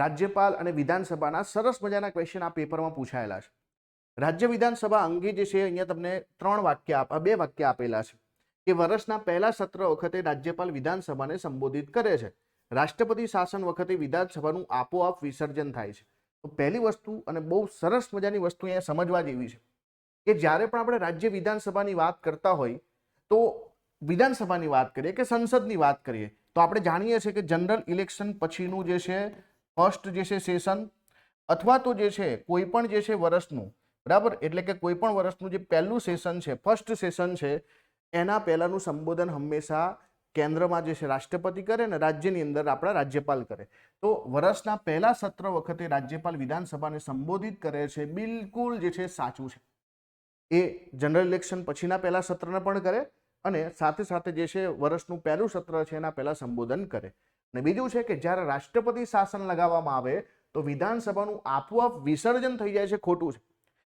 રાજ્યપાલ અને વિધાનસભાના સરસ મજાના ક્વેશ્ચન આ પેપરમાં પૂછાયેલા છે. રાજ્ય વિધાનસભા અંગે જે છે અહીંયા તમને બે વાક્ય આપેલા છે કે વર્ષના પહેલા સત્ર વખતે રાજ્યપાલ વિધાનસભાને સંબોધિત કરે છે. રાષ્ટ્રપતિ શાસન વખતે વિધાનસભાનું આપોઆપ વિસર્જન થાય છે. તો પહેલી વસ્તુ અને બહુ સરસ મજાની વસ્તુ અહીંયા સમજવા જેવી છે કે જ્યારે પણ આપણે રાજ્ય વિધાનસભાની વાત કરતા હોય તો વિધાનસભાની વાત કરીએ કે સંસદની વાત કરીએ તો આપણે જાણીએ છીએ કે જનરલ ઇલેક્શન પછીનું જે છે ફર્સ્ટ જે છે સેશન અથવા તો જે છે કોઈ પણ જે છે વર્ષનું, બરાબર, એટલે કે કોઈ પણ વર્ષનું જે પહેલું સેશન છે, ફર્સ્ટ સેશન છે, એના પહેલાનું સંબોધન હંમેશા કેન્દ્રમાં જે છે રાષ્ટ્રપતિ કરે ને રાજ્યની અંદર આપણા રાજ્યપાલ કરે. તો વર્ષના પહેલા સત્ર વખતે રાજ્યપાલ વિધાનસભાને સંબોધિત કરે છે, બિલકુલ જે છે સાચું છે. એ જનરલ ઇલેક્શન પછીના પહેલા સત્રને પણ કરે અને સાથે સાથે જે છે વર્ષનું પહેલું સત્ર છે એના પહેલા સંબોધન કરે. અને બીજું છે કે જ્યારે રાષ્ટ્રપતિ શાસન લગાવવામાં આવે તો વિધાનસભાનું આપોઆપ વિસર્જન થઈ જાય છે. ખોટું છે.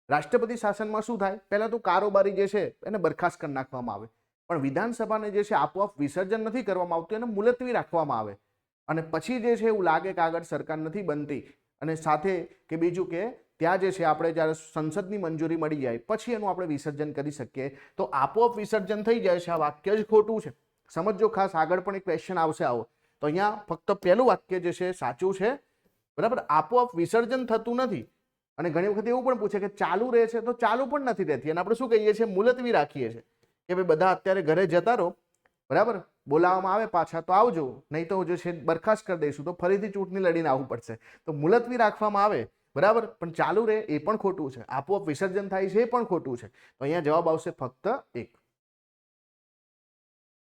રાષ્ટ્રપતિ શાસનમાં શું થાય? પહેલા તો કારોબારી જે છે એને બરખાસ્ત કરી નાખવામાં આવે, પણ વિધાનસભાને જે છે આપોઆપ વિસર્જન નથી કરવામાં આવતું, એને મુલતવી રાખવામાં આવે અને પછી જે છે એવું લાગે કે આગળ સરકાર નથી બનતી અને સાથે કે બીજું કે ત્યાં જે છે આપણે જ્યારે સંસદની મંજૂરી મળી જાય પછી એનું આપણે વિસર્જન કરી શકીએ. તો આપોઆપ વિસર્જન થઈ જાય છે આ વાક્ય જ ખોટું છે. સમજો ખાસ, આગળ પણ એક ક્વેશ્ચન આવશે આવો. તો અહીંયા ફક્ત પહેલું વાક્ય જે છે સાચું છે, બરાબર. આપોઆપ વિસર્જન થતું નથી. અને ઘણી વખત એવું પણ પૂછે કે ચાલુ રહે છે, તો ચાલુ પણ નથી રહેતી અને આપણે શું કહીએ છીએ? મુલતવી રાખીએ છીએ કે ભાઈ બધા અત્યારે ઘરે જતા રહો, બરાબર, બોલાવવામાં આવે પાછા તો આવજો, નહીં તો જે છે બરખાસ્ત કરી દઈશું તો ફરીથી ચૂંટણી લડીને આવવું પડશે. તો મુલતવી રાખવામાં આવે, બરાબર, પણ ચાલુ રહે એ પણ ખોટું છે. આપોઆપ વિસર્જન થાય છે એ પણ ખોટું છે. તો અહીંયા જવાબ આવશે ફક્ત 1.